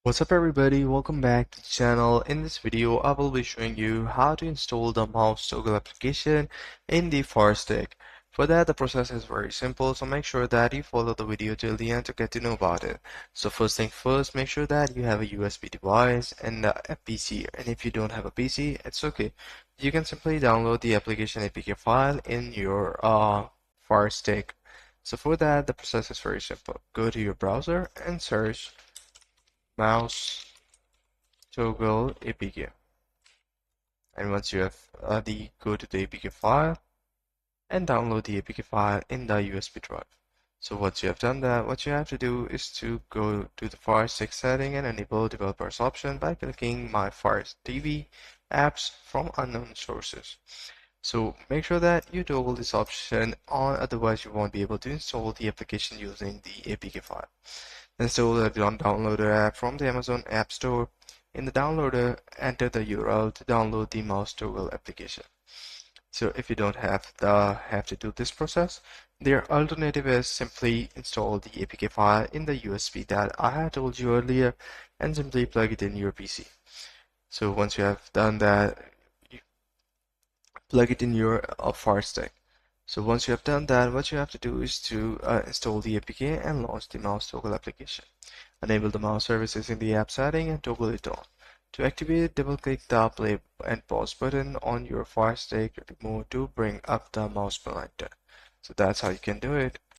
What's up everybody, welcome back to the channel. In this video I will be showing you how to install the mouse toggle application in the Firestick. For that the process is very simple, so make sure that you follow the video till the end to get to know about it. So first thing first, make sure that you have a USB device and a PC, and if you don't have a PC it's okay. You can simply download the application APK file in your Firestick. So for that the process is very simple. Go to your browser and search mouse toggle apk, and once you have go to the apk file and download the apk file in the USB drive. So once you have done that, what you have to do is to go to the Firestick setting and enable developers option by clicking my Fire TV apps from unknown sources. So make sure that you toggle this option on, otherwise you won't be able to install the application using the APK file. Install the downloader app from the Amazon App Store. In the downloader, enter the URL to download the mouse toggle application. So if you don't have to do this process, their alternative is simply install the APK file in the USB that I had told you earlier and simply plug it in your PC. So once you have done that, you plug it in your Firestick. So once you have done that, what you have to do is to install the APK and launch the mouse toggle application. Enable the mouse services in the app setting and toggle it on. To activate, double-click the play and pause button on your Firestick remote to bring up the mouse pointer. So that's how you can do it.